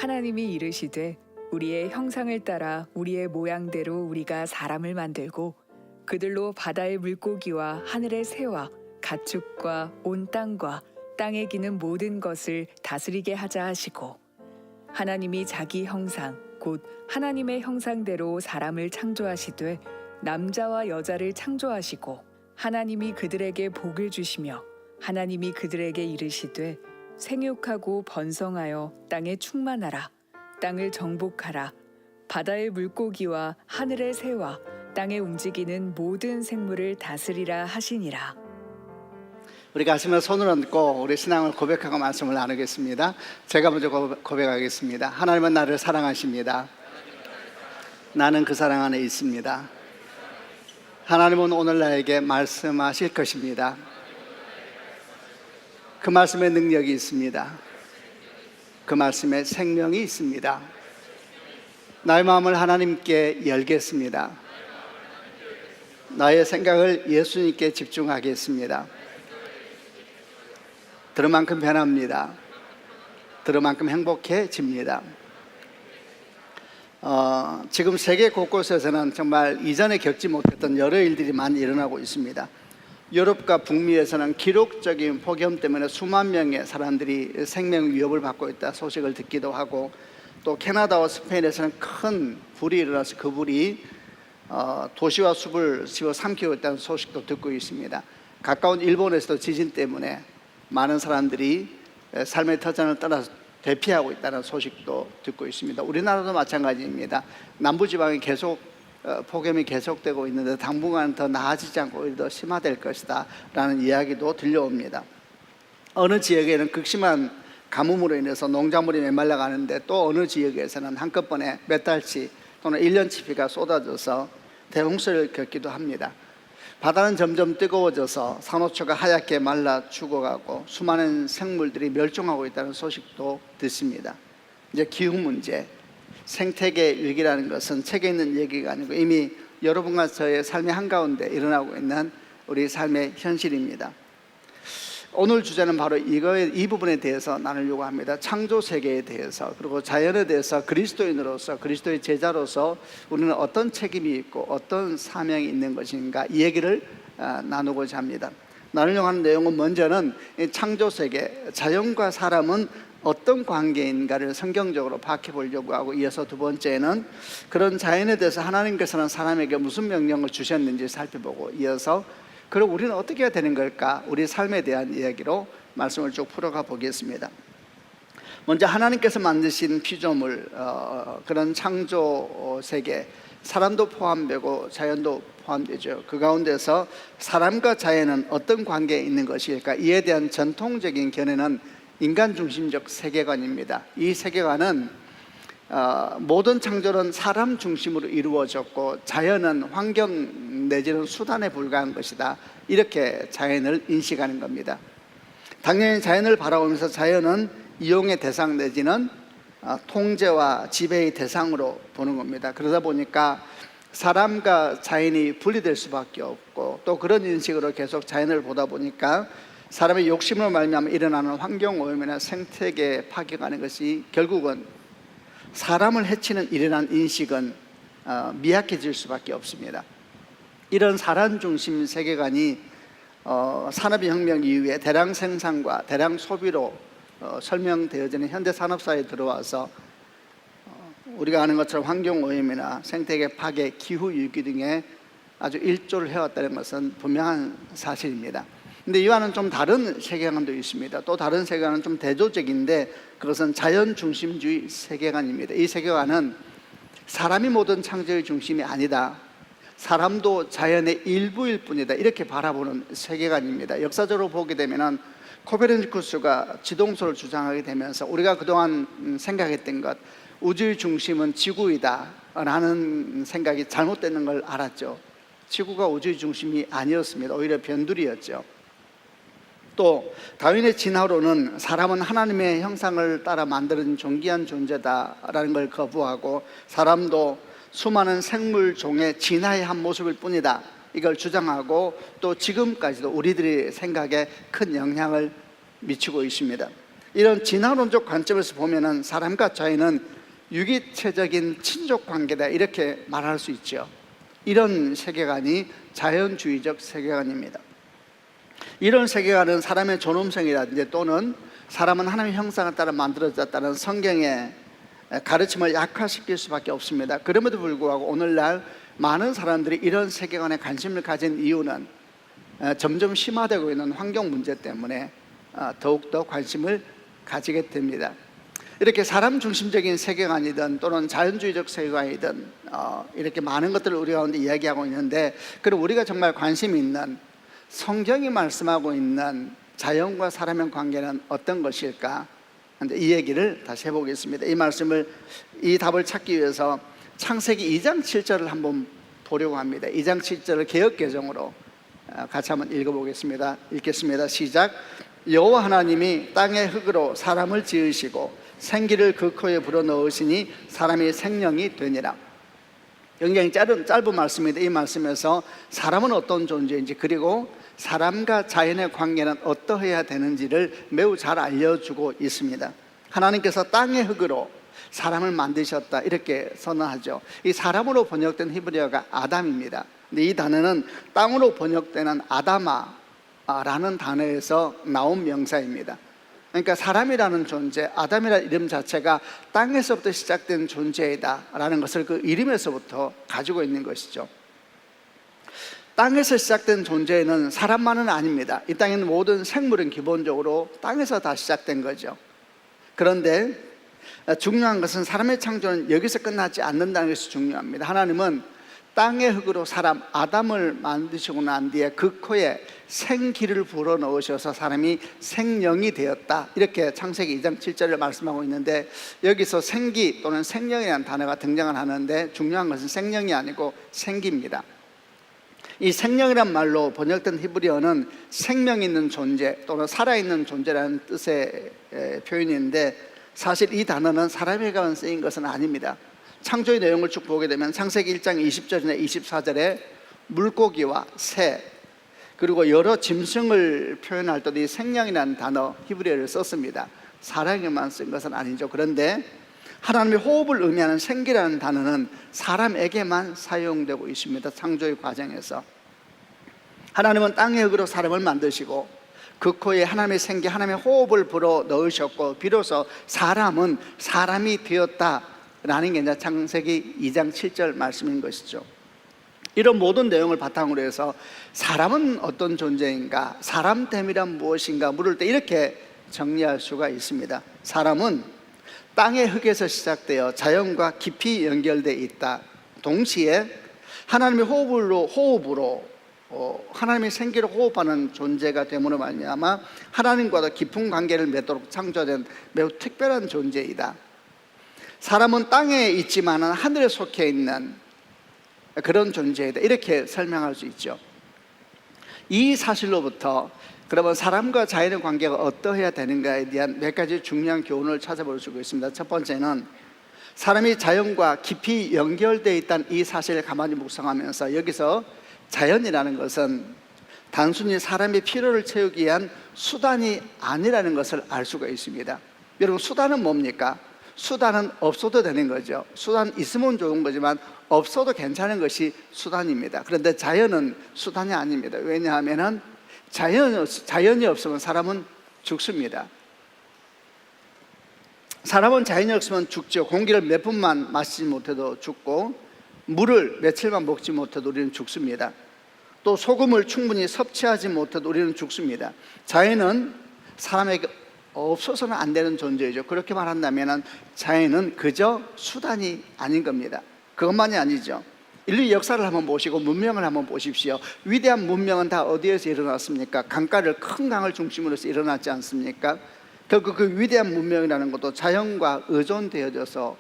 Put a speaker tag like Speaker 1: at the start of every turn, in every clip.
Speaker 1: 하나님이 이르시되 우리의 형상을 따라 우리의 모양대로 우리가 사람을 만들고 그들로 바다의 물고기와 하늘의 새와 가축과 온 땅과 땅에 기는 모든 것을 다스리게 하자 하시고, 하나님이 자기 형상 곧 하나님의 형상대로 사람을 창조하시되 남자와 여자를 창조하시고, 하나님이 그들에게 복을 주시며 하나님이 그들에게 이르시되 생육하고 번성하여 땅에 충만하라. 땅을 정복하라. 바다의 물고기와 하늘의 새와 땅에 움직이는 모든 생물을 다스리라 하시니라.
Speaker 2: 우리 가슴에 손을 얹고 우리 신앙을 고백하고 말씀을 나누겠습니다. 제가 먼저 고백하겠습니다. 하나님은 나를 사랑하십니다. 나는 그 사랑 안에 있습니다. 하나님은 오늘 나에게 말씀하실 것입니다. 그 말씀에 능력이 있습니다. 그 말씀에 생명이 있습니다. 나의 마음을 하나님께 열겠습니다. 나의 생각을 예수님께 집중하겠습니다. 들은 만큼 변합니다. 들은 만큼 행복해집니다. 지금 세계 곳곳에서는 정말 이전에 겪지 못했던 여러 일들이 많이 일어나고 있습니다. 유럽과 북미에서는 기록적인 폭염 때문에 수만 명의 사람들이 생명 위협을 받고 있다 소식을 듣기도 하고, 또 캐나다와 스페인에서는 큰 불이 일어나서 그 불이 도시와 숲을 씹어삼키고 있다는 소식도 듣고 있습니다. 가까운 일본에서도 지진 때문에 많은 사람들이 삶의 터전을 떠나서 대피하고 있다는 소식도 듣고 있습니다. 우리나라도 마찬가지입니다. 남부지방에 계속 폭염이 계속되고 있는데 당분간 더 나아지지 않고 오히려 더 심화될 것이다 라는 이야기도 들려옵니다. 어느 지역에는 극심한 가뭄으로 인해서 농작물이 메말라 가는데, 또 어느 지역에서는 한꺼번에 몇 달치 또는 1년치 비가 쏟아져서 대홍수를 겪기도 합니다. 바다는 점점 뜨거워져서 산호초가 하얗게 말라 죽어가고 수많은 생물들이 멸종하고 있다는 소식도 듣습니다. 이제 기후 문제, 생태계 위기라는 것은 책에 있는 얘기가 아니고 이미 여러분과 저의 삶의 한가운데 일어나고 있는 우리 삶의 현실입니다. 오늘 주제는 바로 이 부분에 대해서 나누려고 합니다. 창조 세계에 대해서, 그리고 자연에 대해서 그리스도인으로서, 그리스도의 제자로서 우리는 어떤 책임이 있고 어떤 사명이 있는 것인가, 이 얘기를 나누고자 합니다. 나누려고 하는 내용은, 먼저는 이 창조 세계, 자연과 사람은 어떤 관계인가를 성경적으로 파악해 보려고 하고, 이어서 두 번째는 그런 자연에 대해서 하나님께서는 사람에게 무슨 명령을 주셨는지 살펴보고, 이어서 그럼 우리는 어떻게 해야 되는 걸까? 우리 삶에 대한 이야기로 말씀을 쭉 풀어가 보겠습니다. 먼저 하나님께서 만드신 피조물, 그런 창조 세계, 사람도 포함되고 자연도 포함되죠. 그 가운데서 사람과 자연은 어떤 관계에 있는 것일까? 이에 대한 전통적인 견해는 인간 중심적 세계관입니다. 이 세계관은 모든 창조는 사람 중심으로 이루어졌고 자연은 환경 내지는 수단에 불과한 것이다, 이렇게 자연을 인식하는 겁니다. 당연히 자연을 바라보면서 자연은 이용의 대상 내지는 통제와 지배의 대상으로 보는 겁니다. 그러다 보니까 사람과 자연이 분리될 수밖에 없고, 또 그런 인식으로 계속 자연을 보다 보니까 사람의 욕심으로 말미암아 일어나는 환경오염이나 생태계 파괴가는 것이 결국은 사람을 해치는 일이라는 인식은 미약해질 수밖에 없습니다. 이런 사람 중심 세계관이 산업혁명 이후에 대량 생산과 대량 소비로 설명되어지는 현대 산업사회에 들어와서 우리가 아는 것처럼 환경오염이나 생태계 파괴, 기후위기 등에 아주 일조를 해왔다는 것은 분명한 사실입니다. 근데 이와는 좀 다른 세계관도 있습니다. 또 다른 세계관은 좀 대조적인데, 그것은 자연 중심주의 세계관입니다. 이 세계관은 사람이 모든 창조의 중심이 아니다, 사람도 자연의 일부일 뿐이다, 이렇게 바라보는 세계관입니다. 역사적으로 보게 되면 코페르니쿠스가 지동설을 주장하게 되면서 우리가 그동안 생각했던 것, 우주의 중심은 지구이다 라는 생각이 잘못되는 걸 알았죠. 지구가 우주의 중심이 아니었습니다. 오히려 변두리였죠. 또 다윈의 진화론은 사람은 하나님의 형상을 따라 만들어진 존귀한 존재다라는 걸 거부하고, 사람도 수많은 생물 종의 진화의 한 모습일 뿐이다, 이걸 주장하고, 또 지금까지도 우리들의 생각에 큰 영향을 미치고 있습니다. 이런 진화론적 관점에서 보면은 사람과 자연은 유기체적인 친족 관계다 이렇게 말할 수 있죠. 이런 세계관이 자연주의적 세계관입니다. 이런 세계관은 사람의 존엄성이라든지 또는 사람은 하나님의 형상을 따라 만들어졌다는 성경의 가르침을 약화시킬 수밖에 없습니다. 그럼에도 불구하고 오늘날 많은 사람들이 이런 세계관에 관심을 가진 이유는 점점 심화되고 있는 환경 문제 때문에 더욱더 관심을 가지게 됩니다. 이렇게 사람 중심적인 세계관이든 또는 자연주의적 세계관이든 이렇게 많은 것들을 우리 가운데 이야기하고 있는데, 그럼 우리가 정말 관심 있는 성경이 말씀하고 있는 자연과 사람의 관계는 어떤 것일까? 이 얘기를 다시 해보겠습니다. 이 답을 찾기 위해서 창세기 2장 7절을 한번 보려고 합니다. 2장 7절을 개역개정으로 같이 한번 읽어보겠습니다. 읽겠습니다. 시작. 여호와 하나님이 땅의 흙으로 사람을 지으시고 생기를 그 코에 불어넣으시니 사람이 생명이 되니라. 굉장히 짧은 말씀인데 이 말씀에서 사람은 어떤 존재인지, 그리고 사람과 자연의 관계는 어떠해야 되는지를 매우 잘 알려주고 있습니다. 하나님께서 땅의 흙으로 사람을 만드셨다 이렇게 선언하죠. 이 사람으로 번역된 히브리어가 아담입니다. 근데 이 단어는 땅으로 번역되는 아다마라는 단어에서 나온 명사입니다. 그러니까 사람이라는 존재, 아담이라는 이름 자체가 땅에서부터 시작된 존재이다라는 것을 그 이름에서부터 가지고 있는 것이죠. 땅에서 시작된 존재는 사람만은 아닙니다. 이 땅에 있는 모든 생물은 기본적으로 땅에서 다 시작된 거죠. 그런데 중요한 것은 사람의 창조는 여기서 끝나지 않는다는 것이 중요합니다. 하나님은 땅의 흙으로 사람 아담을 만드시고 난 뒤에 그 코에 생기를 불어넣으셔서 사람이 생명이 되었다 이렇게 창세기 2장 7절을 말씀하고 있는데, 여기서 생기 또는 생명이라는 단어가 등장을 하는데 중요한 것은 생명이 아니고 생기입니다. 이 생명이란 말로 번역된 히브리어는 생명 있는 존재 또는 살아있는 존재라는 뜻의 표현인데, 사실 이 단어는 사람에게만 쓰인 것은 아닙니다. 창조의 내용을 쭉 보게 되면 창세기 1장 20절이나 24절에 물고기와 새 그리고 여러 짐승을 표현할 때도 이 생명이라는 단어 히브리어를 썼습니다. 사람에게만 쓴 것은 아니죠. 그런데 하나님의 호흡을 의미하는 생기라는 단어는 사람에게만 사용되고 있습니다. 창조의 과정에서 하나님은 땅의 흙으로 사람을 만드시고 그 코에 하나님의 생기, 하나님의 호흡을 불어 넣으셨고 비로소 사람은 사람이 되었다라는 게 이제 창세기 2장 7절 말씀인 것이죠. 이런 모든 내용을 바탕으로 해서 사람은 어떤 존재인가, 사람됨이란 무엇인가 물을 때 이렇게 정리할 수가 있습니다. 사람은 땅의 흙에서 시작되어 자연과 깊이 연결되어 있다. 동시에 하나님의 호흡으로 하나님의 생기를 호흡하는 존재가 됨으로 말미암아 하나님과도 깊은 관계를 맺도록 창조된 매우 특별한 존재이다. 사람은 땅에 있지만 하늘에 속해 있는 그런 존재이다 이렇게 설명할 수 있죠. 이 사실로부터 그러면 사람과 자연의 관계가 어떠해야 되는가에 대한 몇 가지 중요한 교훈을 찾아볼 수 있습니다. 첫 번째는 사람이 자연과 깊이 연결되어 있다는 이 사실을 가만히 묵상하면서 여기서 자연이라는 것은 단순히 사람의 필요를 채우기 위한 수단이 아니라는 것을 알 수가 있습니다. 여러분, 수단은 뭡니까? 수단은 없어도 되는 거죠. 수단 있으면 좋은 거지만 없어도 괜찮은 것이 수단입니다. 그런데 자연은 수단이 아닙니다. 왜냐하면 자연이 없으면 사람은 죽습니다. 사람은 자연이 없으면 죽죠. 공기를 몇 분만 마시지 못해도 죽고 물을 며칠만 먹지 못해도 우리는 죽습니다. 또 소금을 충분히 섭취하지 못해도 우리는 죽습니다. 자연은 사람에게 없어서는 안 되는 존재이죠. 그렇게 말한다면 자연은 그저 수단이 아닌 겁니다. 그것만이 아니죠. 인류 역사를 한번 보시고 문명을 한번 보십시오. 위대한 문명은 다 어디에서 일어났습니까? 큰 강을 중심으로 해서 일어났지 않습니까? 결국 그 위대한 문명이라는 것도 자연과 의존되어져서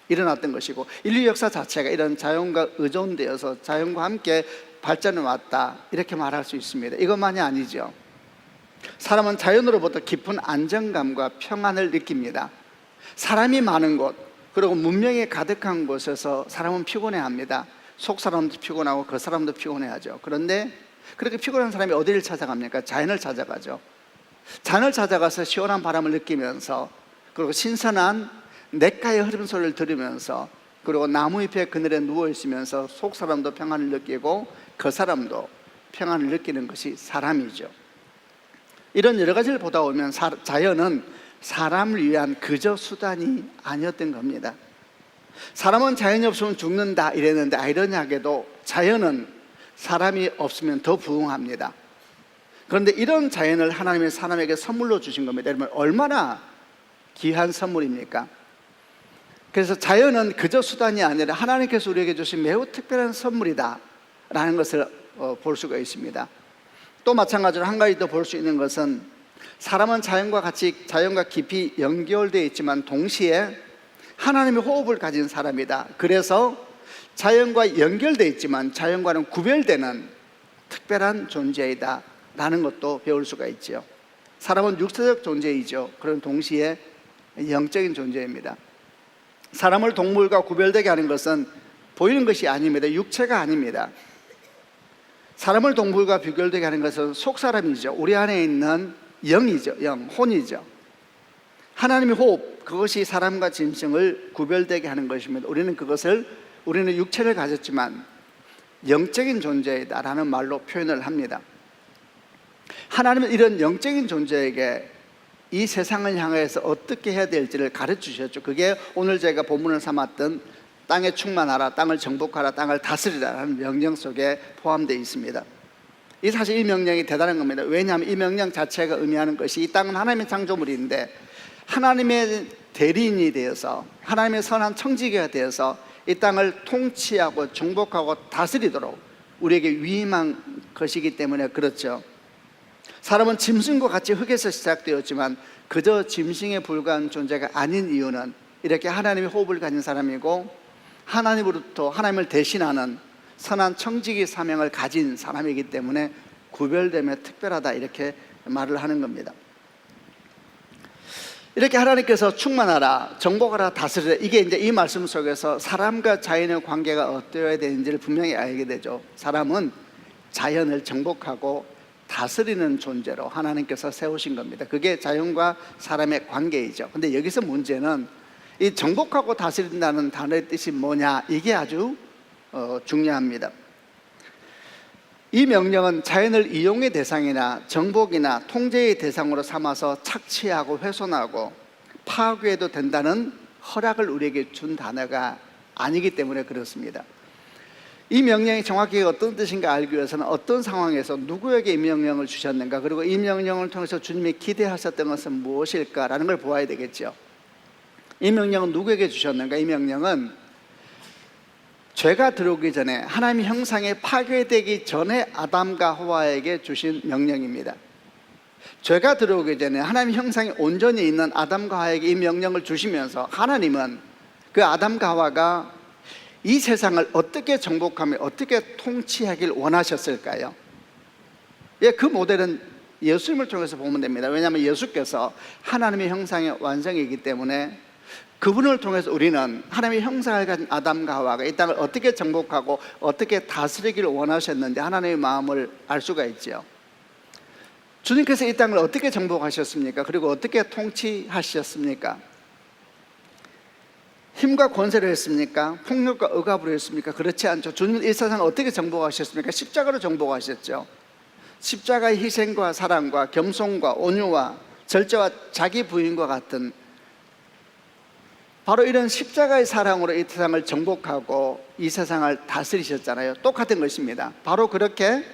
Speaker 2: 일어났던 것이고, 인류 역사 자체가 이런 자연과 의존되어서 자연과 함께 발전해 왔다 이렇게 말할 수 있습니다. 이것만이 아니죠. 사람은 자연으로부터 깊은 안정감과 평안을 느낍니다. 사람이 많은 곳 그리고 문명이 가득한 곳에서 사람은 피곤해합니다. 속 사람도 피곤하고 그 사람도 피곤해하죠. 그런데 그렇게 피곤한 사람이 어디를 찾아갑니까? 자연을 찾아가죠. 잔을 찾아가서 시원한 바람을 느끼면서, 그리고 신선한 냇가의 흐름 소리를 들으면서, 그리고 나무 잎의 그늘에 누워 있으면서 속 사람도 평안을 느끼고 그 사람도 평안을 느끼는 것이 사람이죠. 이런 여러 가지를 보다 보면 자연은 사람을 위한 그저 수단이 아니었던 겁니다. 사람은 자연이 없으면 죽는다 이랬는데, 아이러니하게도 자연은 사람이 없으면 더 부흥합니다. 그런데 이런 자연을 하나님이 사람에게 선물로 주신 겁니다. 여러분, 얼마나 귀한 선물입니까? 그래서 자연은 그저 수단이 아니라 하나님께서 우리에게 주신 매우 특별한 선물이다 라는 것을 볼 수가 있습니다. 또 마찬가지로 한 가지 더 볼 수 있는 것은, 사람은 자연과 깊이 연결되어 있지만 동시에 하나님의 호흡을 가진 사람이다. 그래서 자연과 연결되어 있지만 자연과는 구별되는 특별한 존재이다 라는 것도 배울 수가 있죠. 사람은 육체적 존재이죠. 그런 동시에 영적인 존재입니다. 사람을 동물과 구별되게 하는 것은 보이는 것이 아닙니다. 육체가 아닙니다. 사람을 동물과 비교되게 하는 것은 속사람이죠. 우리 안에 있는 영이죠. 영, 혼이죠. 하나님의 호흡, 그것이 사람과 짐승을 구별되게 하는 것입니다. 우리는 육체를 가졌지만 영적인 존재이다라는 말로 표현을 합니다. 하나님은 이런 영적인 존재에게 이 세상을 향해서 어떻게 해야 될지를 가르치셨죠. 그게 오늘 제가 본문을 삼았던 땅에 충만하라, 땅을 정복하라, 땅을 다스리라라는 명령 속에 포함되어 있습니다. 사실 이 명령이 대단한 겁니다. 왜냐하면 이 명령 자체가 의미하는 것이, 이 땅은 하나님의 창조물인데 하나님의 대리인이 되어서, 하나님의 선한 청지기가 되어서 이 땅을 통치하고 정복하고 다스리도록 우리에게 위임한 것이기 때문에 그렇죠. 사람은 짐승과 같이 흙에서 시작되었지만 그저 짐승에 불과한 존재가 아닌 이유는, 이렇게 하나님의 호흡을 가진 사람이고 하나님으로부터 하나님을 대신하는 선한 청지기 사명을 가진 사람이기 때문에 구별되며 특별하다, 이렇게 말을 하는 겁니다. 이렇게 하나님께서 충만하라, 정복하라, 다스리라, 이게 이제 이 말씀 속에서 사람과 자연의 관계가 어떠해야 되는지를 분명히 알게 되죠. 사람은 자연을 정복하고 다스리는 존재로 하나님께서 세우신 겁니다. 그게 자연과 사람의 관계이죠. 근데 여기서 문제는 이 정복하고 다스린다는 단어의 뜻이 뭐냐, 이게 아주 중요합니다. 이 명령은 자연을 이용의 대상이나 정복이나 통제의 대상으로 삼아서 착취하고 훼손하고 파괴해도 된다는 허락을 우리에게 준 단어가 아니기 때문에 그렇습니다. 이 명령이 정확히 어떤 뜻인가 알기 위해서는 어떤 상황에서 누구에게 이 명령을 주셨는가, 그리고 이 명령을 통해서 주님이 기대하셨던 것은 무엇일까라는 걸 보아야 되겠죠. 이 명령은 누구에게 주셨는가? 이 명령은 죄가 들어오기 전에, 하나님의 형상에 파괴되기 전에 아담과 하와에게 주신 명령입니다. 죄가 들어오기 전에 하나님의 형상이 온전히 있는 아담과 하와에게 이 명령을 주시면서, 하나님은 그 아담과 하와가 이 세상을 어떻게 정복하며 어떻게 통치하길 원하셨을까요? 그 모델은 예수님을 통해서 보면 됩니다. 왜냐하면 예수께서 하나님의 형상의 완성이기 때문에 그분을 통해서 우리는 하나님의 형상을 가진 아담과 하와가 이 땅을 어떻게 정복하고 어떻게 다스리기를 원하셨는지 하나님의 마음을 알 수가 있죠. 주님께서 이 땅을 어떻게 정복하셨습니까? 그리고 어떻게 통치하셨습니까? 힘과 권세를 했습니까? 폭력과 억압으로 했습니까? 그렇지 않죠. 주님은 이 세상을 어떻게 정복하셨습니까? 십자가로 정복하셨죠. 십자가의 희생과 사랑과 겸손과 온유와 절제와 자기 부인과 같은, 바로 이런 십자가의 사랑으로 이 세상을 정복하고 이 세상을 다스리셨잖아요. 똑같은 것입니다. 바로 그렇게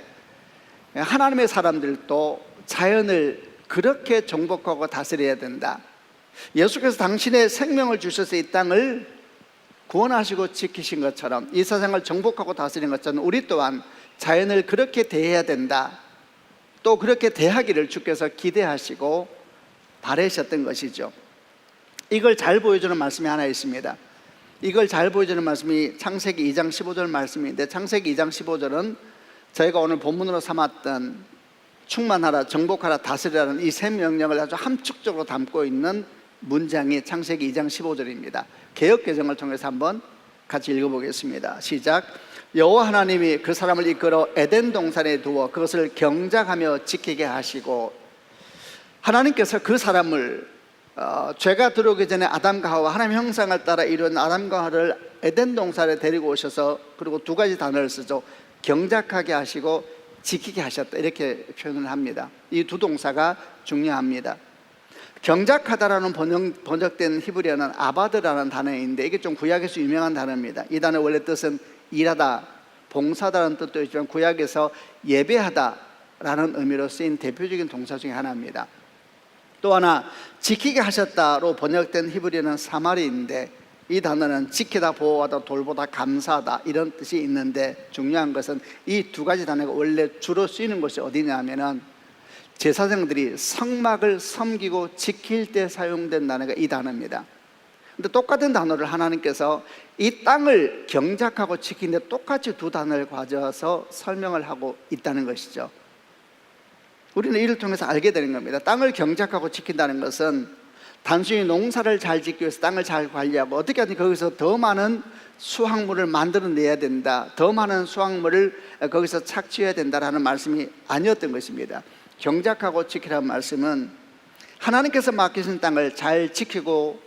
Speaker 2: 하나님의 사람들도 자연을 그렇게 정복하고 다스려야 된다. 예수께서 당신의 생명을 주셔서 이 땅을 구원하시고 지키신 것처럼, 이 세상을 정복하고 다스린 것처럼 우리 또한 자연을 그렇게 대해야 된다, 또 그렇게 대하기를 주께서 기대하시고 바라셨던 것이죠. 이걸 잘 보여주는 말씀이 하나 있습니다. 이걸 잘 보여주는 말씀이 창세기 2장 15절 말씀인데, 창세기 2장 15절은 저희가 오늘 본문으로 삼았던 충만하라, 정복하라, 다스리라는 이 세 명령을 아주 함축적으로 담고 있는 문장이 창세기 2장 15절입니다. 개역개정을 통해서 한번 같이 읽어보겠습니다. 시작. 여호와 하나님이 그 사람을 이끌어 에덴 동산에 두어 그것을 경작하며 지키게 하시고, 하나님께서 그 사람을 죄가 들어오기 전에 아담과 하와 하나님의 형상을 따라 이룬 아담과 하와를 에덴 동산에 데리고 오셔서 그리고 두 가지 단어를 쓰죠. 경작하게 하시고 지키게 하셨다, 이렇게 표현을 합니다. 이 두 동사가 중요합니다. 경작하다라는 번역된 히브리어는 아바드라는 단어인데 이게 좀 구약에서 유명한 단어입니다. 이 단어 원래 뜻은 일하다, 봉사다라는 뜻도 있지만 구약에서 예배하다라는 의미로 쓰인 대표적인 동사 중에 하나입니다. 또 하나 지키게 하셨다로 번역된 히브리어는 사마리인데 이 단어는 지키다, 보호하다, 돌보다, 감사하다 이런 뜻이 있는데 중요한 것은 이 두 가지 단어가 원래 주로 쓰이는 곳이 어디냐면은 제사장들이 성막을 섬기고 지킬 때 사용된 단어가 이 단어입니다. 근데 똑같은 단어를 하나님께서 이 땅을 경작하고 지키는데 똑같이 두 단어를 가져와서 설명을 하고 있다는 것이죠. 우리는 이를 통해서 알게 되는 겁니다. 땅을 경작하고 지킨다는 것은 단순히 농사를 잘 짓기 위해서 땅을 잘 관리하고 어떻게 하든 거기서 더 많은 수확물을 만들어내야 된다, 더 많은 수확물을 거기서 착취해야 된다라는 말씀이 아니었던 것입니다. 경작하고 지키라는 말씀은 하나님께서 맡기신 땅을 잘 지키고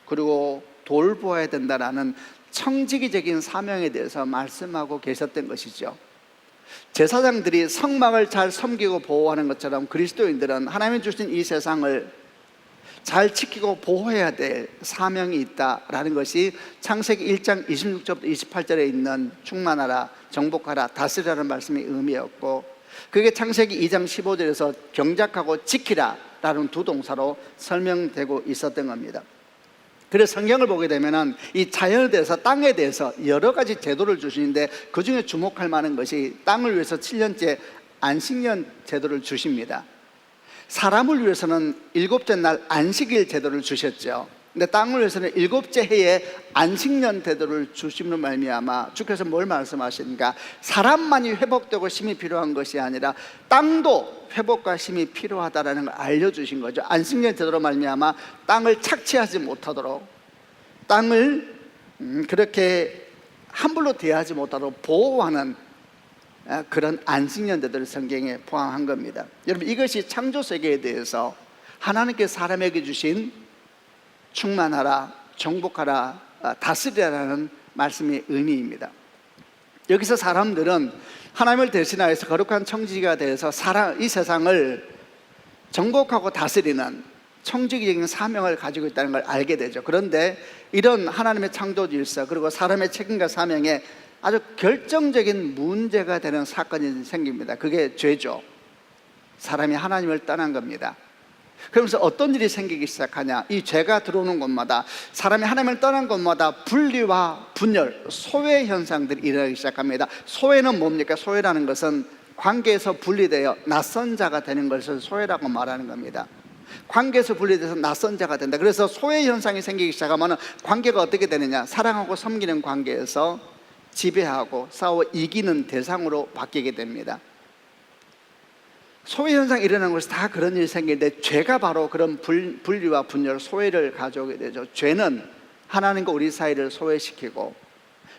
Speaker 2: 그리고 돌보아야 된다라는 청지기적인 사명에 대해서 말씀하고 계셨던 것이죠. 제사장들이 성막을 잘 섬기고 보호하는 것처럼 그리스도인들은 하나님이 주신 이 세상을 잘 지키고 보호해야 될 사명이 있다라는 것이 창세기 1장 26절부터 28절에 있는 충만하라, 정복하라, 다스리라는 말씀의 의미였고, 그게 창세기 2장 15절에서 경작하고 지키라라는 두 동사로 설명되고 있었던 겁니다. 그래서 성경을 보게 되면은 이 자연에 대해서, 땅에 대해서 여러 가지 제도를 주시는데 그 중에 주목할 만한 것이 땅을 위해서 7년째 안식년 제도를 주십니다. 사람을 위해서는 일곱째 날 안식일 제도를 주셨죠. 근데 땅을 위해서는 일곱째 해에 안식년 제도를 주심으로 말미암아 주께서 뭘 말씀하시는가? 사람만이 회복되고 쉼이 필요한 것이 아니라 땅도 회복과 쉼이 필요하다라는 걸 알려주신 거죠. 안식년 제도로 말미암아 땅을 착취하지 못하도록, 땅을 그렇게 함부로 대하지 못하도록 보호하는 그런 안식년들을 성경에 포함한 겁니다. 여러분, 이것이 창조 세계에 대해서 하나님께서 사람에게 주신 충만하라, 정복하라, 다스리라는 말씀의 의미입니다. 여기서 사람들은 하나님을 대신하여서 거룩한 청지기가 되어서 이 세상을 정복하고 다스리는 청지기적인 사명을 가지고 있다는 걸 알게 되죠. 그런데 이런 하나님의 창조 질서 그리고 사람의 책임과 사명에 아주 결정적인 문제가 되는 사건이 생깁니다. 그게 죄죠. 사람이 하나님을 떠난 겁니다. 그러면서 어떤 일이 생기기 시작하냐? 이 죄가 들어오는 곳마다, 사람이 하나님을 떠난 곳마다 분리와 분열, 소외 현상들이 일어나기 시작합니다. 소외는 뭡니까? 소외라는 것은 관계에서 분리되어 낯선 자가 되는 것을 소외라고 말하는 겁니다. 관계에서 분리돼서 낯선 자가 된다. 그래서 소외 현상이 생기기 시작하면 관계가 어떻게 되느냐? 사랑하고 섬기는 관계에서 지배하고 싸워 이기는 대상으로 바뀌게 됩니다. 소외 현상이 일어나는 것이 다 그런 일이 생기는데 죄가 바로 그런 분리와 분열, 소외를 가져오게 되죠. 죄는 하나님과 우리 사이를 소외시키고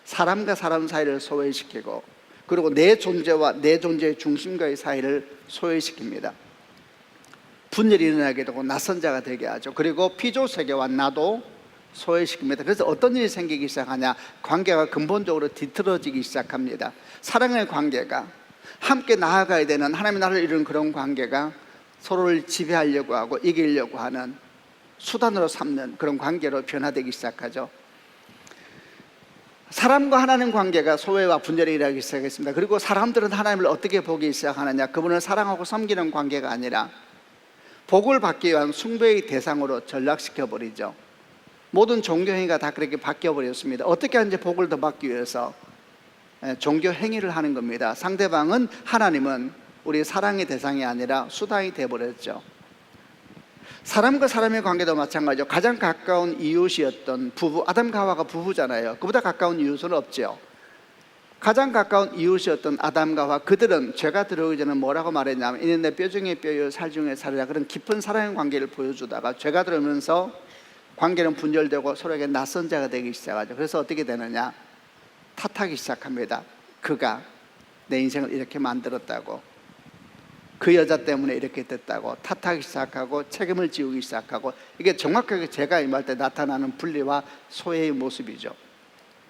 Speaker 2: 사람과 사람 사이를 소외시키고 그리고 내 존재와 내 존재의 중심과의 사이를 소외시킵니다. 분열이 일어나게 되고 낯선 자가 되게 하죠. 그리고 피조세계와 나도 소외시킵니다. 그래서 어떤 일이 생기기 시작하냐? 관계가 근본적으로 뒤틀어지기 시작합니다. 사랑의 관계가, 함께 나아가야 되는 하나님의 나라를 이루는 그런 관계가 서로를 지배하려고 하고 이기려고 하는 수단으로 삼는 그런 관계로 변화되기 시작하죠. 사람과 하나님 관계가 소외와 분열이 일어나기 시작했습니다. 그리고 사람들은 하나님을 어떻게 보기 시작하느냐? 그분을 사랑하고 섬기는 관계가 아니라 복을 받기 위한 숭배의 대상으로 전락시켜버리죠. 모든 종교 행위가 다 그렇게 바뀌어버렸습니다. 어떻게 하는지 복을 더 받기 위해서 종교 행위를 하는 겁니다. 상대방은, 하나님은 우리 사랑의 대상이 아니라 수단이 되어버렸죠. 사람과 사람의 관계도 마찬가지죠. 가장 가까운 이웃이었던 부부, 아담과 하와가 부부잖아요. 그보다 가까운 이웃은 없죠. 가장 가까운 이웃이었던 아담과 하와, 그들은 죄가 들어오기 전에 뭐라고 말했냐면 이는 내 뼈 중에 뼈요 살 중에 살이라, 그런 깊은 사랑의 관계를 보여주다가 죄가 들어오면서 관계는 분열되고 서로에게 낯선 자가 되기 시작하죠. 그래서 어떻게 되느냐? 탓하기 시작합니다. 그가 내 인생을 이렇게 만들었다고, 그 여자 때문에 이렇게 됐다고 탓하기 시작하고 책임을 지우기 시작하고, 이게 정확하게 제가 임할 때 나타나는 분리와 소외의 모습이죠.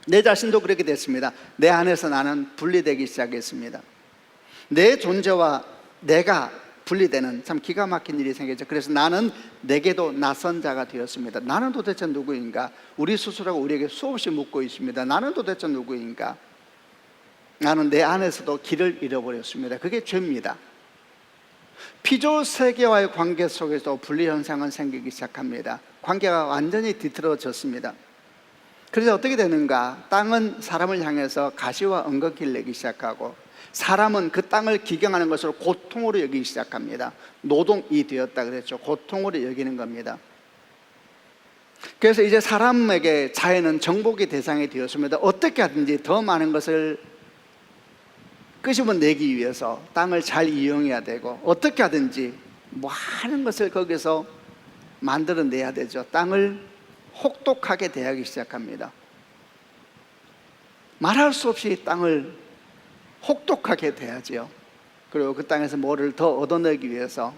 Speaker 2: 내 자신도 그렇게 됐습니다. 내 안에서 나는 분리되기 시작했습니다. 내 존재와 내가 분리되는 참 기가 막힌 일이 생겼죠. 그래서 나는 내게도 낯선 자가 되었습니다. 나는 도대체 누구인가? 우리 스스로가 우리에게 수없이 묻고 있습니다. 나는 도대체 누구인가? 나는 내 안에서도 길을 잃어버렸습니다. 그게 죄입니다. 피조 세계와의 관계 속에서 분리 현상은 생기기 시작합니다. 관계가 완전히 뒤틀어졌습니다. 그래서 어떻게 되는가? 땅은 사람을 향해서 가시와 은근기를 내기 시작하고, 사람은 그 땅을 기경하는 것을 고통으로 여기기 시작합니다. 노동이 되었다 그랬죠. 고통으로 여기는 겁니다. 그래서 이제 사람에게 자연은 정복의 대상이 되었습니다. 어떻게 하든지 더 많은 것을 끄집어내기 위해서 땅을 잘 이용해야 되고, 어떻게 하든지 많은 것을 거기서 만들어내야 되죠. 땅을 혹독하게 대하기 시작합니다. 말할 수 없이 땅을 혹독하게 대하지요. 그리고 그 땅에서 뭐를 더 얻어내기 위해서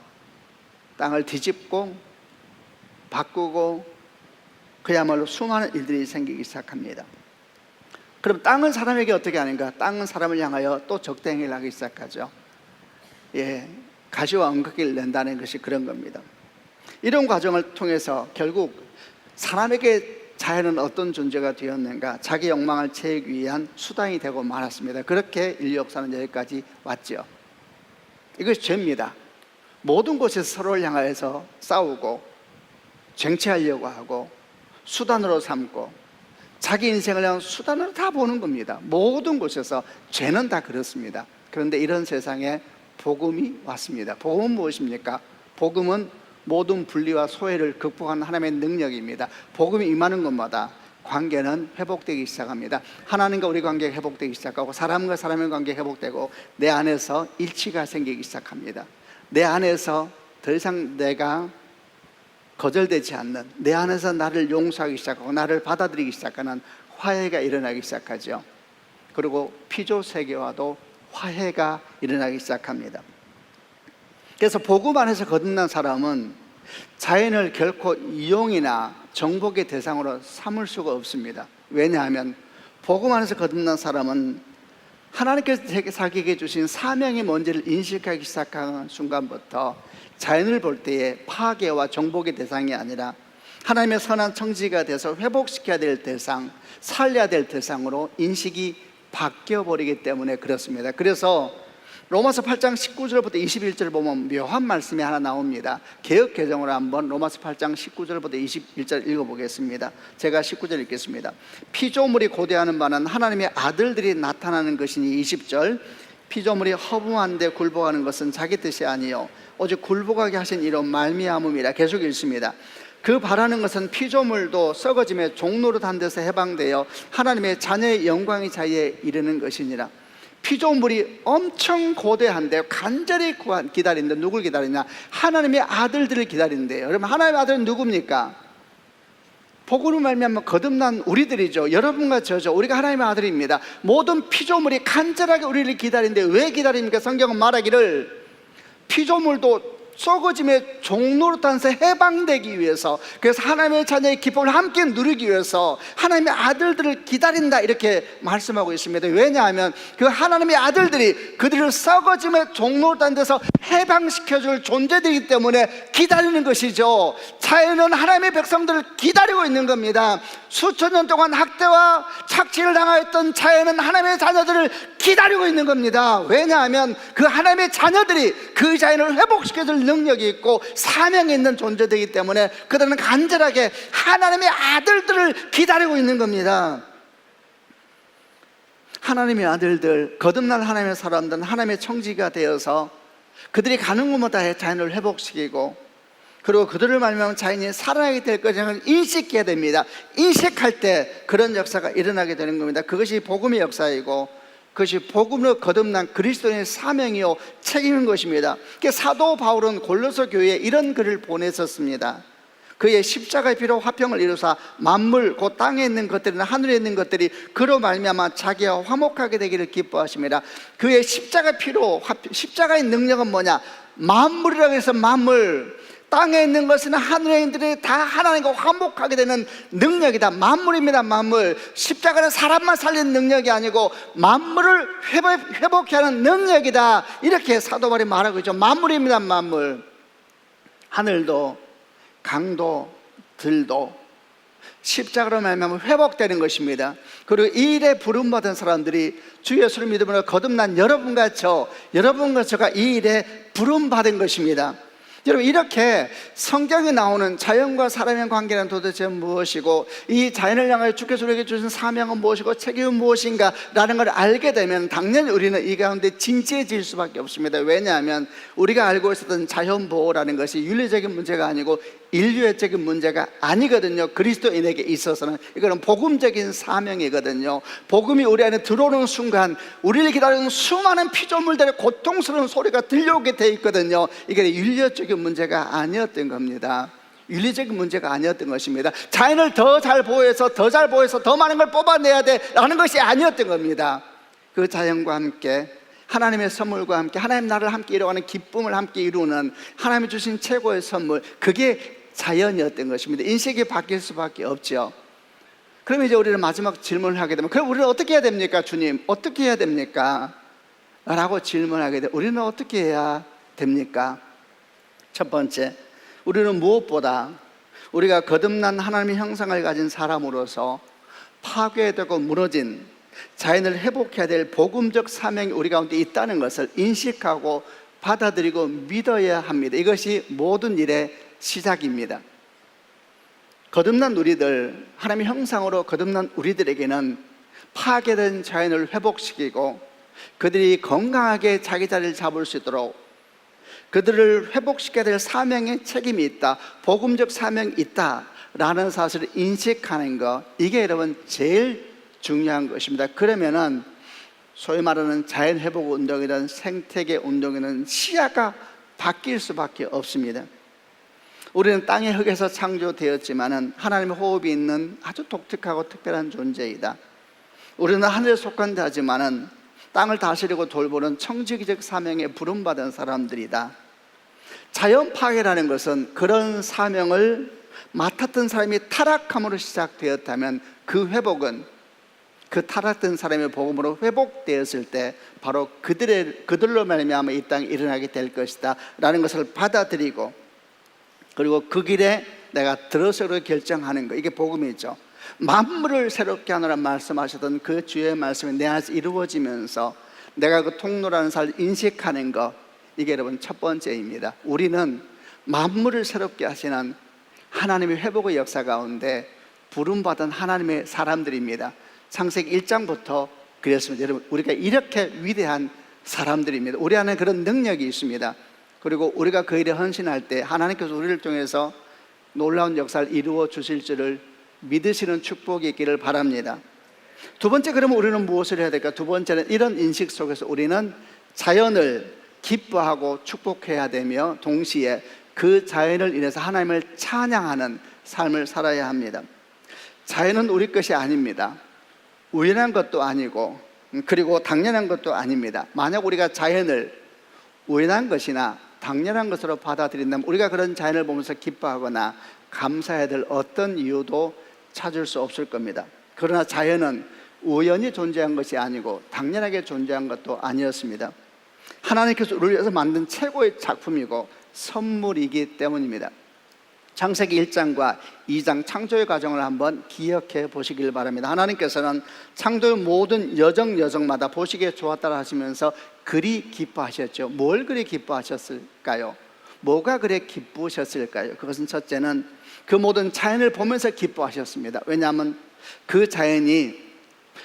Speaker 2: 땅을 뒤집고 바꾸고, 그야말로 수많은 일들이 생기기 시작합니다. 그럼 땅은 사람에게 어떻게 하는가? 땅은 사람을 향하여 또 적대행위를 하기 시작하죠. 가시와 은근기를 낸다는 것이 그런 겁니다. 이런 과정을 통해서 결국 사람에게 자연은 어떤 존재가 되었는가? 자기 욕망을 채우기 위한 수단이 되고 말았습니다. 그렇게 인류 역사는 여기까지 왔죠. 이것이 죄입니다. 모든 곳에서 서로를 향하여서 싸우고 쟁취하려고 하고 수단으로 삼고 자기 인생을 향한 수단으로 다 보는 겁니다. 모든 곳에서 죄는 다 그렇습니다. 그런데 이런 세상에 복음이 왔습니다. 복음은 무엇입니까? 복음은 모든 분리와 소외를 극복하는 하나님의 능력입니다. 복음이 임하는 것마다 관계는 회복되기 시작합니다. 하나님과 우리 관계가 회복되기 시작하고, 사람과 사람의 관계가 회복되고, 내 안에서 일치가 생기기 시작합니다. 내 안에서 더 이상 내가 거절되지 않는, 내 안에서 나를 용서하기 시작하고 나를 받아들이기 시작하는 화해가 일어나기 시작하죠. 그리고 피조 세계와도 화해가 일어나기 시작합니다. 그래서 복음 안에서 거듭난 사람은 자연을 결코 이용이나 정복의 대상으로 삼을 수가 없습니다. 왜냐하면 복음 안에서 거듭난 사람은 하나님께서 자기에게 주신 사명의 뭔지를 인식하기 시작하는 순간부터 자연을 볼 때에 파괴와 정복의 대상이 아니라 하나님의 선한 청지가 돼서 회복시켜야 될 대상, 살려야 될 대상으로 인식이 바뀌어버리기 때문에 그렇습니다. 그래서 로마서 8장 19절부터 21절 보면 묘한 말씀이 하나 나옵니다. 개역 개정으로 한번 로마서 8장 19절부터 21절 읽어보겠습니다. 제가 19절 읽겠습니다. 피조물이 고대하는 바는 하나님의 아들들이 나타나는 것이니, 20절, 피조물이 허무한데 굴복하는 것은 자기 뜻이 아니요 오직 굴복하게 하신 이로 말미암음이라. 계속 읽습니다. 그 바라는 것은 피조물도 썩어짐의 종로로 단 데서 해방되어 하나님의 자녀의 영광의 자리에 이르는 것이니라. 피조물이 엄청 고대한데 간절히 기다리는데 누굴 기다리냐? 하나님의 아들들을 기다리는데요. 여러분, 하나님의 아들은 누굽니까? 복음으로 말미암아 거듭난 우리들이죠. 여러분과 저죠. 우리가 하나님의 아들입니다. 모든 피조물이 간절하게 우리를 기다리는데 왜 기다립니까? 성경은 말하기를 피조물도 썩어짐의 종로로 탄서 해방되기 위해서, 그래서 하나님의 자녀의 기쁨을 함께 누리기 위해서 하나님의 아들들을 기다린다, 이렇게 말씀하고 있습니다. 왜냐하면 그 하나님의 아들들이 그들을 썩어짐의 종로로 탄 데서 해방시켜줄 존재들이기 때문에 기다리는 것이죠. 자연은 하나님의 백성들을 기다리고 있는 겁니다. 수천 년 동안 학대와 착취를 당하였던 자연은 하나님의 자녀들을 기다리고 있는 겁니다. 왜냐하면 그 하나님의 자녀들이 그 자연을 회복시켜줄 능력이 있고 사명이 있는 존재되기 때문에 그들은 간절하게 하나님의 아들들을 기다리고 있는 겁니다. 하나님의 아들들, 거듭난 하나님의 사람들은 하나님의 청지가 되어서 그들이 가는 곳마다 자연을 회복시키고, 그리고 그들을 말미암아 자연이 살아나게 될 것을 인식해야 됩니다. 인식할 때 그런 역사가 일어나게 되는 겁니다. 그것이 복음의 역사이고, 그것이 복음으로 거듭난 그리스도인의 사명이요 책임인 것입니다. 사도 바울은 골로새 교회에 이런 글을 보냈었습니다. 그의 십자가의 피로 화평을 이루사 만물 곧 땅에 있는 것들이나 하늘에 있는 것들이 그로 말미암아 자기와 화목하게 되기를 기뻐하심이라. 그의 십자가의 피로 십자가의 능력은 뭐냐? 만물이라고 해서 만물, 땅에 있는 것은 하늘에 있는 것들이 다 하나님과 화목하게 되는 능력이다. 만물입니다. 만물. 십자가는 사람만 살리는 능력이 아니고 만물을 회복케 하는 능력이다. 이렇게 사도 바울이 말하고 있죠. 만물입니다. 만물. 하늘도 강도 들도 십자가로 말미암아 회복되는 것입니다. 그리고 이 일에 부름받은 사람들이 주 예수를 믿음으로 거듭난 여러분과 저가 이 일에 부름받은 것입니다. 여러분, 이렇게 성경에 나오는 자연과 사람의 관계는 도대체 무엇이고, 이 자연을 향하여 주께서 우리에게 주신 사명은 무엇이고 책임은 무엇인가 라는 걸 알게 되면 당연히 우리는 이 가운데 진지해질 수밖에 없습니다. 왜냐하면 우리가 알고 있었던 자연보호라는 것이 윤리적인 문제가 아니고 인류애적인 문제가 아니거든요. 그리스도인에게 있어서는 이거는 복음적인 사명이거든요. 복음이 우리 안에 들어오는 순간 우리를 기다리는 수많은 피조물들의 고통스러운 소리가 들려오게 돼 있거든요. 이게 윤리적인 문제가 아니었던 겁니다. 윤리적인 문제가 아니었던 것입니다. 자연을 더 잘 보호해서 더 많은 걸 뽑아내야 돼 라는 것이 아니었던 겁니다. 그 자연과 함께 하나님의 선물과 함께 하나님 나라를 함께 이루어가는 기쁨을 함께 이루는 하나님이 주신 최고의 선물, 그게 자연이었던 것입니다. 인식이 바뀔 수밖에 없죠. 그럼 이제 우리는 마지막 질문을 하게 되면, 그럼 우리는 어떻게 해야 됩니까? 주님, 어떻게 해야 됩니까? 라고 질문하게 되면 우리는 어떻게 해야 됩니까? 첫 번째, 우리는 무엇보다 우리가 거듭난 하나님의 형상을 가진 사람으로서 파괴되고 무너진 자연을 회복해야 될 복음적 사명이 우리 가운데 있다는 것을 인식하고 받아들이고 믿어야 합니다. 이것이 모든 일의 시작입니다. 거듭난 우리들, 하나님의 형상으로 거듭난 우리들에게는 파괴된 자연을 회복시키고 그들이 건강하게 자기 자리를 잡을 수 있도록 그들을 회복시켜야 될 사명의 책임이 있다, 복음적 사명이 있다라는 사실을 인식하는 것, 이게 여러분 제일 중요한 것입니다. 그러면은 소위 말하는 자연회복 운동이든 생태계 운동이든 시야가 바뀔 수밖에 없습니다. 우리는 땅의 흙에서 창조되었지만은 하나님의 호흡이 있는 아주 독특하고 특별한 존재이다. 우리는 하늘에 속한 자지만은 땅을 다스리고 돌보는 청지기적 사명에 부름받은 사람들이다. 자연 파괴라는 것은 그런 사명을 맡았던 사람이 타락함으로 시작되었다면 그 회복은 그 타락된 사람의 복음으로 회복되었을 때 바로 그들로 말미암아 이 땅에 일어나게 될 것이다 라는 것을 받아들이고, 그리고 그 길에 내가 들어서로 결정하는 것, 이게 복음이죠. 만물을 새롭게 하노라 말씀하셨던 그 주의 말씀이 내 안에서 이루어지면서 내가 그 통로라는 사실을 인식하는 것, 이게 여러분 첫 번째입니다. 우리는 만물을 새롭게 하시는 하나님의 회복의 역사 가운데 부름받은 하나님의 사람들입니다. 창세기 1장부터 그랬습니다. 여러분, 우리가 이렇게 위대한 사람들입니다. 우리 안에 그런 능력이 있습니다. 그리고 우리가 그 일에 헌신할 때 하나님께서 우리를 통해서 놀라운 역사를 이루어 주실 줄을 믿으시는 축복이 있기를 바랍니다. 두 번째, 그러면 우리는 무엇을 해야 될까? 두 번째는 이런 인식 속에서 우리는 자연을 기뻐하고 축복해야 되며 동시에 그 자연을 인해서 하나님을 찬양하는 삶을 살아야 합니다. 자연은 우리 것이 아닙니다. 우연한 것도 아니고 그리고 당연한 것도 아닙니다. 만약 우리가 자연을 우연한 것이나 당연한 것으로 받아들인다면 우리가 그런 자연을 보면서 기뻐하거나 감사해야 될 어떤 이유도 찾을 수 없을 겁니다. 그러나 자연은 우연히 존재한 것이 아니고 당연하게 존재한 것도 아니었습니다. 하나님께서 우리를 위해서 만든 최고의 작품이고 선물이기 때문입니다. 창세기 1장과 2장 창조의 과정을 한번 기억해 보시길 바랍니다. 하나님께서는 창조의 모든 여정마다 보시기에 좋았다라 하시면서 그리 기뻐하셨죠. 뭘 그리 기뻐하셨을까요? 뭐가 그래 기쁘셨을까요? 그것은 첫째는 그 모든 자연을 보면서 기뻐하셨습니다. 왜냐하면 그 자연이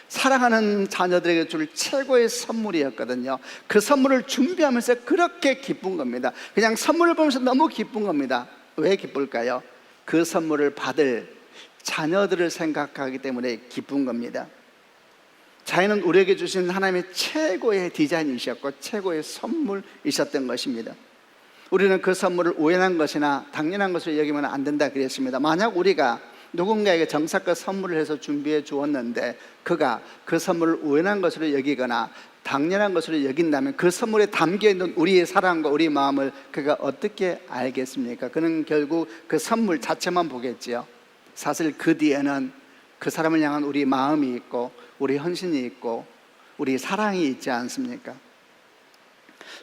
Speaker 2: 사랑하는 자녀들에게 줄 최고의 선물이었거든요. 그 선물을 준비하면서 그렇게 기쁜 겁니다. 그냥 선물을 보면서 너무 기쁜 겁니다. 왜 기쁠까요? 그 선물을 받을 자녀들을 생각하기 때문에 기쁜 겁니다. 자연은 우리에게 주신 하나님의 최고의 디자인이셨고 최고의 선물이셨던 것입니다. 우리는 그 선물을 우연한 것이나 당연한 것으로 여기면 안 된다 그랬습니다. 만약 우리가 누군가에게 정성껏 선물을 해서 준비해 주었는데 그가 그 선물을 우연한 것으로 여기거나 당연한 것으로 여긴다면 그 선물에 담겨있는 우리의 사랑과 우리의 마음을 그가 어떻게 알겠습니까? 그는 결국 그 선물 자체만 보겠지요. 사실 그 뒤에는 그 사람을 향한 우리 마음이 있고 우리 헌신이 있고 우리 사랑이 있지 않습니까?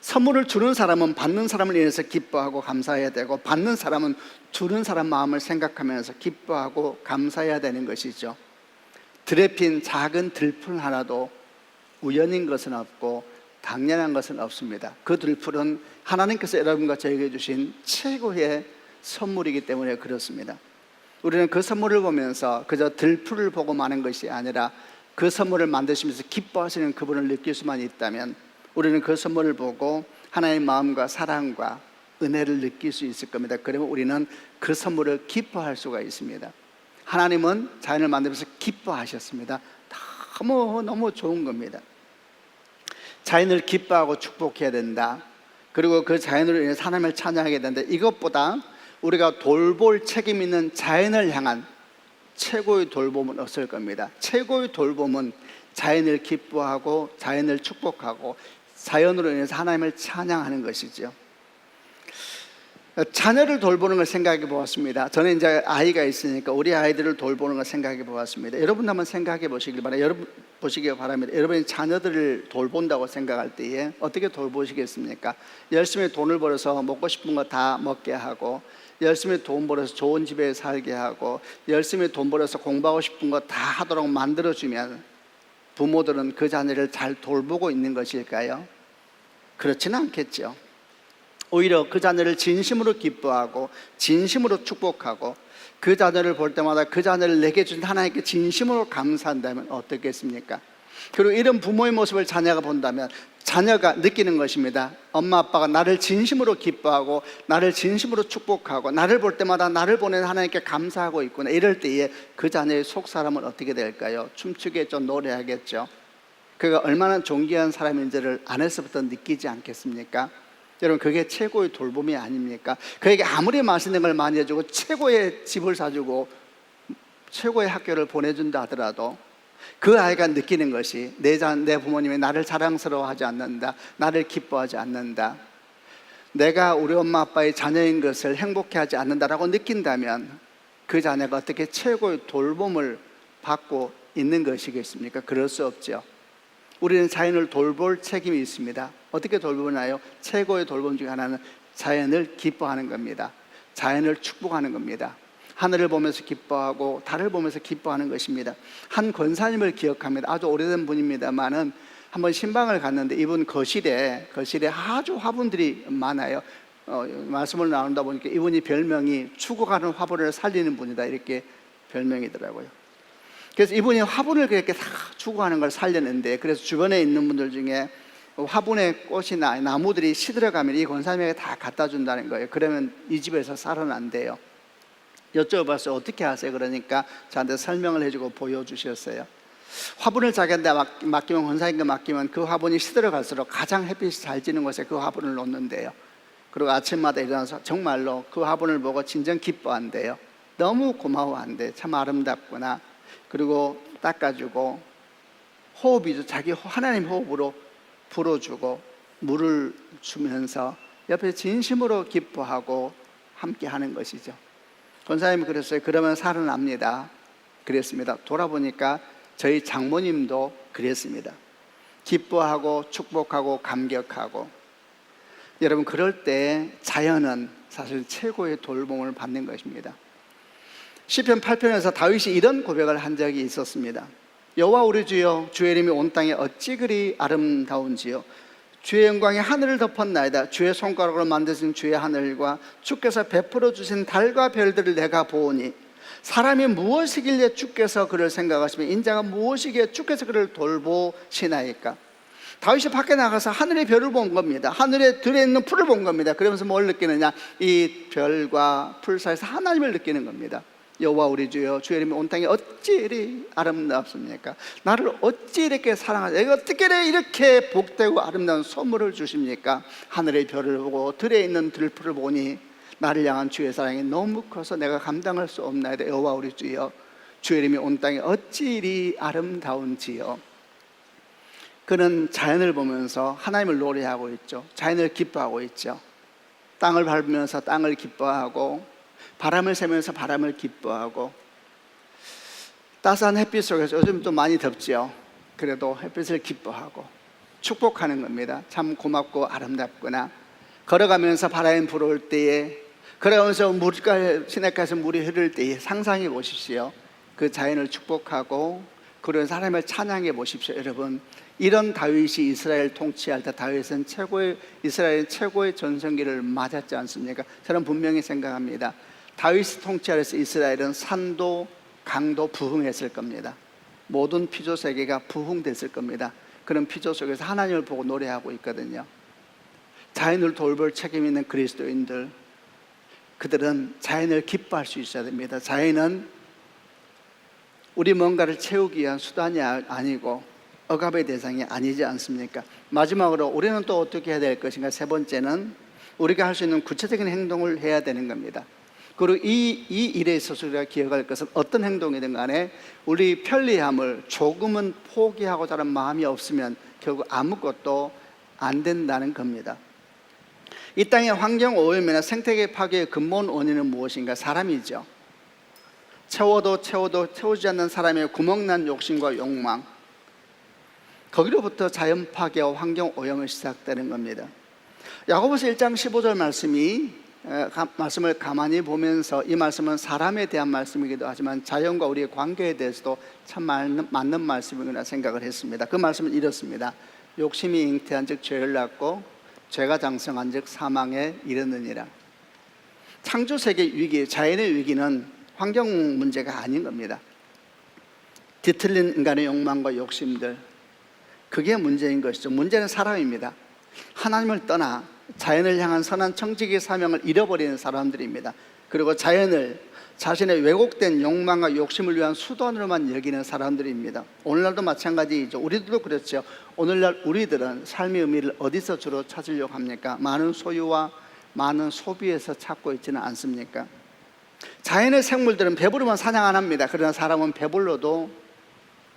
Speaker 2: 선물을 주는 사람은 받는 사람을 인해서 기뻐하고 감사해야 되고, 받는 사람은 주는 사람 마음을 생각하면서 기뻐하고 감사해야 되는 것이죠. 들에 핀 작은 들풀 하나도 우연인 것은 없고 당연한 것은 없습니다. 그 들풀은 하나님께서 여러분과 저에게 주신 최고의 선물이기 때문에 그렇습니다. 우리는 그 선물을 보면서 그저 들풀을 보고 마는 것이 아니라 그 선물을 만드시면서 기뻐하시는 그분을 느낄 수만 있다면 우리는 그 선물을 보고 하나님의 마음과 사랑과 은혜를 느낄 수 있을 겁니다. 그러면 우리는 그 선물을 기뻐할 수가 있습니다. 하나님은 자연을 만들면서 기뻐하셨습니다. 너무 좋은 겁니다. 자연을 기뻐하고 축복해야 된다. 그리고 그 자연으로 인해서 하나님을 찬양하게 된다. 이것보다 우리가 돌볼 책임 있는 자연을 향한 최고의 돌봄은 없을 겁니다. 최고의 돌봄은 자연을 기뻐하고 자연을 축복하고 자연으로 인해서 하나님을 찬양하는 것이죠. 자녀를 돌보는 걸 생각해 보았습니다. 저는 이제 아이가 있으니까 우리 아이들을 돌보는 걸 생각해 보았습니다. 여러분 한번 생각해 보시길 바랍니다. 여러분이 자녀들을 돌본다고 생각할 때에 어떻게 돌보시겠습니까? 열심히 돈을 벌어서 먹고 싶은 거 다 먹게 하고, 열심히 돈 벌어서 좋은 집에 살게 하고, 열심히 돈 벌어서 공부하고 싶은 거 다 하도록 만들어주면 부모들은 그 자녀를 잘 돌보고 있는 것일까요? 그렇지는 않겠죠. 오히려 그 자녀를 진심으로 기뻐하고 진심으로 축복하고 그 자녀를 볼 때마다 그 자녀를 내게 주신 하나님께 진심으로 감사한다면 어떻겠습니까? 그리고 이런 부모의 모습을 자녀가 본다면 자녀가 느끼는 것입니다. 엄마 아빠가 나를 진심으로 기뻐하고 나를 진심으로 축복하고 나를 볼 때마다 나를 보낸 하나님께 감사하고 있구나. 이럴 때에 그 자녀의 속사람은 어떻게 될까요? 춤추겠죠. 노래하겠죠. 그가 얼마나 존귀한 사람인지를 안에서부터 느끼지 않겠습니까? 여러분, 그게 최고의 돌봄이 아닙니까? 그에게 아무리 맛있는 걸 많이 해주고 최고의 집을 사주고 최고의 학교를 보내준다 하더라도 그 아이가 느끼는 것이 내 부모님이 나를 자랑스러워하지 않는다, 나를 기뻐하지 않는다, 내가 우리 엄마 아빠의 자녀인 것을 행복해하지 않는다라고 느낀다면 그 자녀가 어떻게 최고의 돌봄을 받고 있는 것이겠습니까? 그럴 수 없죠. 우리는 자연을 돌볼 책임이 있습니다. 어떻게 돌보나요? 최고의 돌봄 중에 하나는 자연을 기뻐하는 겁니다. 자연을 축복하는 겁니다. 하늘을 보면서 기뻐하고 달을 보면서 기뻐하는 것입니다. 한 권사님을 기억합니다. 아주 오래된 분입니다만은 한번 신방을 갔는데 이분 거실에 아주 화분들이 많아요. 말씀을 나눈다 보니까 이분이 별명이 죽어가는 화분을 살리는 분이다, 이렇게 별명이더라고요. 그래서 이분이 화분을 그렇게 다 죽어가는 걸 살렸는데, 그래서 주변에 있는 분들 중에 화분에 꽃이나 나무들이 시들어가면 이 권사님에게 다 갖다 준다는 거예요. 그러면 이 집에서 살아난대요. 여쭤봤어요. 어떻게 하세요? 그러니까 저한테 설명을 해주고 보여주셨어요. 화분을 자기한테 맡기면, 권사님께 맡기면 그 화분이 시들어갈수록 가장 햇빛이 잘 지는 곳에 그 화분을 놓는데요. 그리고 아침마다 일어나서 정말로 그 화분을 보고 진정 기뻐한대요. 너무 고마워한대. 참 아름답구나. 그리고 닦아주고 호흡이죠. 자기 하나님 호흡으로 불어주고 물을 주면서 옆에 진심으로 기뻐하고 함께 하는 것이죠. 권사님이 그랬어요. 그러면 살아납니다. 그랬습니다. 돌아보니까 저희 장모님도 그랬습니다. 기뻐하고 축복하고 감격하고. 여러분, 그럴 때 자연은 사실 최고의 돌봄을 받는 것입니다. 시편 8편에서 다윗이 이런 고백을 한 적이 있었습니다. 여호와 우리 주여, 주의 이름이 온 땅에 어찌 그리 아름다운지요. 주의 영광이 하늘을 덮었나이다. 주의 손가락으로 만드신 주의 하늘과 주께서 베풀어 주신 달과 별들을 내가 보오니, 사람이 무엇이길래 주께서 그를 생각하시며 인자가 무엇이기에 주께서 그를 돌보시나이까. 다윗이 밖에 나가서 하늘의 별을 본 겁니다. 하늘에 들에 있는 풀을 본 겁니다. 그러면서 뭘 느끼느냐? 이 별과 풀 사이에서 하나님을 느끼는 겁니다. 여호와 우리 주여, 주의 이름이 온 땅에 어찌 이리 아름답습니까? 나를 어찌 이렇게 사랑하시고 내가 어떻게 이렇게 복되고 아름다운 선물을 주십니까? 하늘의 별을 보고 들에 있는 들풀을 보니 나를 향한 주의 사랑이 너무 커서 내가 감당할 수 없나이다. 여호와 우리 주여, 주의 이름이 온 땅에 어찌 이리 아름다운지요. 그는 자연을 보면서 하나님을 노래하고 있죠. 자연을 기뻐하고 있죠. 땅을 밟으면서 땅을 기뻐하고, 바람을 쐬면서 바람을 기뻐하고, 따스한 햇빛 속에서, 요즘 또 많이 덥죠. 그래도 햇빛을 기뻐하고 축복하는 겁니다. 참 고맙고 아름답구나. 걸어가면서 바람이 불어올 때에, 걸어가면서 시냇가에서 물이 흐를 때에 상상해 보십시오. 그 자연을 축복하고 그런 사람을 찬양해 보십시오. 여러분, 이런 다윗이 이스라엘 통치할 때 다윗은 이스라엘 최고의 전성기를 맞았지 않습니까? 저는 분명히 생각합니다. 다윗이 통치할 때 이스라엘은 산도 강도 부흥했을 겁니다. 모든 피조 세계가 부흥됐을 겁니다. 그런 피조 속에서 하나님을 보고 노래하고 있거든요. 자연을 돌볼 책임 있는 그리스도인들, 그들은 자연을 기뻐할 수 있어야 됩니다. 자연은 우리 뭔가를 채우기 위한 수단이 아니고 억압의 대상이 아니지 않습니까? 마지막으로 우리는 또 어떻게 해야 될 것인가? 세 번째는 우리가 할 수 있는 구체적인 행동을 해야 되는 겁니다. 그리고 이 일에 있어서 우리가 기억할 것은 어떤 행동이든 간에 우리 편리함을 조금은 포기하고자 하는 마음이 없으면 결국 아무것도 안 된다는 겁니다. 이 땅의 환경 오염이나 생태계 파괴의 근본 원인은 무엇인가? 사람이죠. 채워도 채우지 않는 사람의 구멍난 욕심과 욕망, 거기로부터 자연 파괴와 환경 오염이 시작되는 겁니다. 야고보서 1장 15절 말씀을 가만히 보면서, 이 말씀은 사람에 대한 말씀이기도 하지만 자연과 우리의 관계에 대해서도 참 맞는 말씀이구나 생각을 했습니다. 그 말씀은 이렇습니다. 욕심이 잉태한 즉 죄를 낳고 죄가 장성한 즉 사망에 이르느니라. 창조세계 위기, 자연의 위기는 환경 문제가 아닌 겁니다. 뒤틀린 인간의 욕망과 욕심들, 그게 문제인 것이죠. 문제는 사람입니다. 하나님을 떠나 자연을 향한 선한 청지기 사명을 잃어버리는 사람들입니다. 그리고 자연을 자신의 왜곡된 욕망과 욕심을 위한 수단으로만 여기는 사람들입니다. 오늘날도 마찬가지이죠. 우리들도 그렇죠. 오늘날 우리들은 삶의 의미를 어디서 주로 찾으려고 합니까? 많은 소유와 많은 소비에서 찾고 있지는 않습니까? 자연의 생물들은 배부르면 사냥 안 합니다. 그러나 사람은 배불러도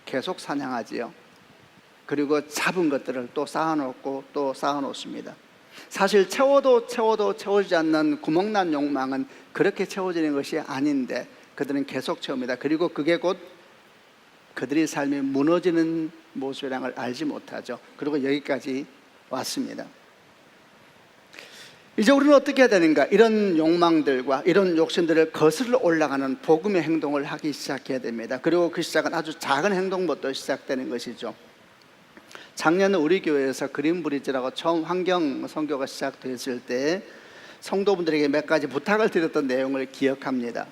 Speaker 2: 계속 사냥하지요. 그리고 잡은 것들을 또 쌓아놓고 또 쌓아놓습니다. 사실 채워도 채워지지 않는 구멍난 욕망은 그렇게 채워지는 것이 아닌데 그들은 계속 채웁니다. 그리고 그게 곧 그들의 삶이 무너지는 모습이라는 걸 알지 못하죠. 그리고 여기까지 왔습니다. 이제 우리는 어떻게 해야 되는가? 이런 욕망들과 이런 욕심들을 거슬러 올라가는 복음의 행동을 하기 시작해야 됩니다. 그리고 그 시작은 아주 작은 행동부터 시작되는 것이죠. 작년 우리 교회에서 그린 브리지라고 처음 환경 선교가 시작됐을 때 성도분들에게 몇 가지 부탁을 드렸던 내용을 기억합니다.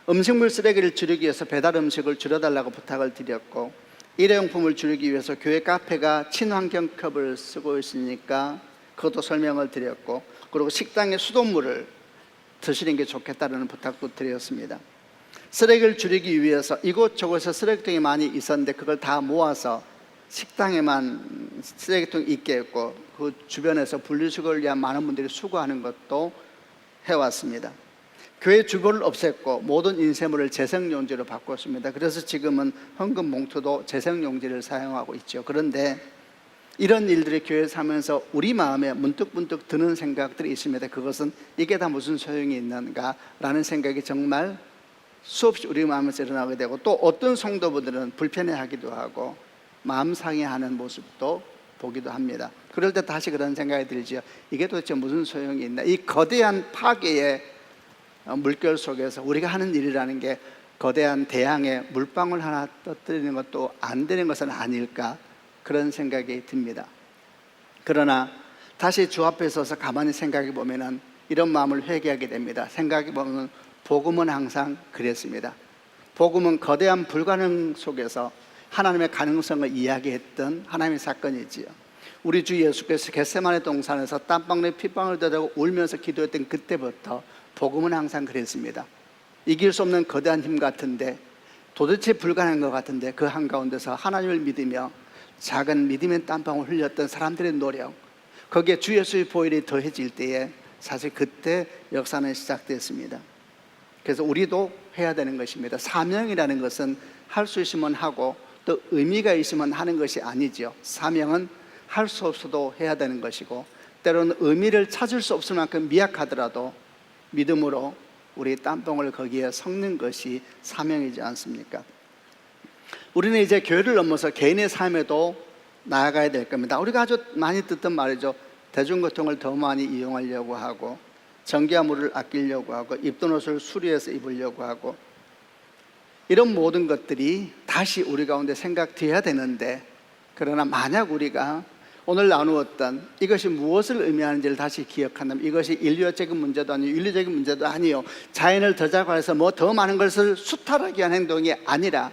Speaker 2: 음식물 쓰레기를 줄이기 위해서 배달 음식을 줄여달라고 부탁을 드렸고, 일회용품을 줄이기 위해서 교회 카페가 친환경 컵을 쓰고 있으니까 그것도 설명을 드렸고, 그리고 식당에 수돗물을 드시는 게 좋겠다는 부탁도 드렸습니다. 쓰레기를 줄이기 위해서 이곳저곳에 쓰레기통이 많이 있었는데 그걸 다 모아서 식당에만 쓰레기통이 있게 했고, 그 주변에서 분리수거를 위한 많은 분들이 수거하는 것도 해왔습니다. 교회 주변을 없앴고 모든 인쇄물을 재생용지로 바꿨습니다. 그래서 지금은 헌금 봉투도 재생용지를 사용하고 있죠. 그런데 이런 일들이 교회에서 하면서 우리 마음에 문득문득 드는 생각들이 있습니다. 그것은 이게 다 무슨 소용이 있는가라는 생각이 정말 수없이 우리 마음에서 일어나게 되고, 또 어떤 성도분들은 불편해하기도 하고 마음 상해하는 모습도 보기도 합니다. 그럴 때 다시 그런 생각이 들지요. 이게 도대체 무슨 소용이 있나? 이 거대한 파괴의 물결 속에서 우리가 하는 일이라는 게 거대한 대양에 물방울 하나 떠뜨리는 것도 안 되는 것은 아닐까, 그런 생각이 듭니다. 그러나 다시 주 앞에 서서 가만히 생각해 보면은 이런 마음을 회개하게 됩니다. 생각해 보면 복음은 항상 그랬습니다. 복음은 거대한 불가능 속에서 하나님의 가능성을 이야기했던 하나님의 사건이지요. 우리 주 예수께서 겟세마네 동산에서 땀방울에 핏방울 들고 울면서 기도했던 그때부터 복음은 항상 그랬습니다. 이길 수 없는 거대한 힘 같은데, 도대체 불가능한 것 같은데, 그 한가운데서 하나님을 믿으며 작은 믿음의 땀방울 흘렸던 사람들의 노력, 거기에 주 예수의 보혈이 더해질 때에 사실 그때 역사는 시작됐습니다. 그래서 우리도 해야 되는 것입니다. 사명이라는 것은 할 수 있으면 하고 또 의미가 있으면 하는 것이 아니죠. 사명은 할 수 없어도 해야 되는 것이고, 때로는 의미를 찾을 수 없을 만큼 미약하더라도 믿음으로 우리 땀방울을 거기에 섞는 것이 사명이지 않습니까? 우리는 이제 교회를 넘어서 개인의 삶에도 나아가야 될 겁니다. 우리가 아주 많이 듣던 말이죠. 대중교통을 더 많이 이용하려고 하고, 전기와 물을 아끼려고 하고, 입던 옷을 수리해서 입으려고 하고, 이런 모든 것들이 다시 우리 가운데 생각되어야 되는데, 그러나 만약 우리가 오늘 나누었던 이것이 무엇을 의미하는지를 다시 기억한다면, 이것이 인류적인 문제도 아니고 윤리적인 문제도 아니요, 자연을 더 자극해서 뭐 더 많은 것을 수탈하기 위한 행동이 아니라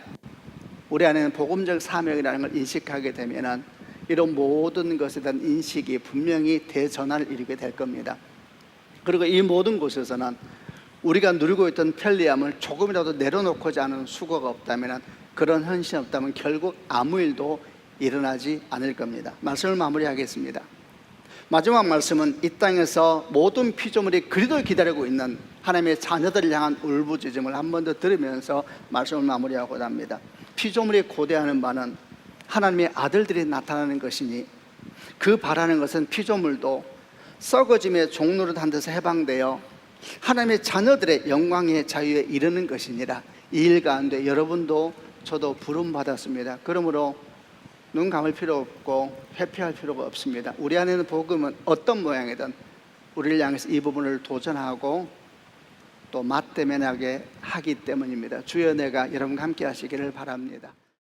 Speaker 2: 우리 안에는 복음적 사명이라는 걸 인식하게 되면 이런 모든 것에 대한 인식이 분명히 대전환을 이루게 될 겁니다. 그리고 이 모든 곳에서는 우리가 누리고 있던 편리함을 조금이라도 내려놓고자 하는 수고가 없다면, 그런 헌신이 없다면 결국 아무 일도 일어나지 않을 겁니다. 말씀을 마무리하겠습니다. 마지막 말씀은 이 땅에서 모든 피조물이 그리도 기다리고 있는 하나님의 자녀들을 향한 울부짖음을 한 번 더 들으면서 말씀을 마무리하고자 합니다. 피조물이 고대하는 바는 하나님의 아들들이 나타나는 것이니, 그 바라는 것은 피조물도 썩어짐의 종노릇한 데서 해방되어 하나님의 자녀들의 영광의 자유에 이르는 것이니라. 이 일 가운데 여러분도 저도 부름받았습니다. 그러므로 눈 감을 필요 없고 회피할 필요가 없습니다. 우리 안에는 복음은 어떤 모양이든 우리를 향해서 이 부분을 도전하고 또 맞대면하게 하기 때문입니다. 주여, 내가 여러분과 함께 하시기를 바랍니다.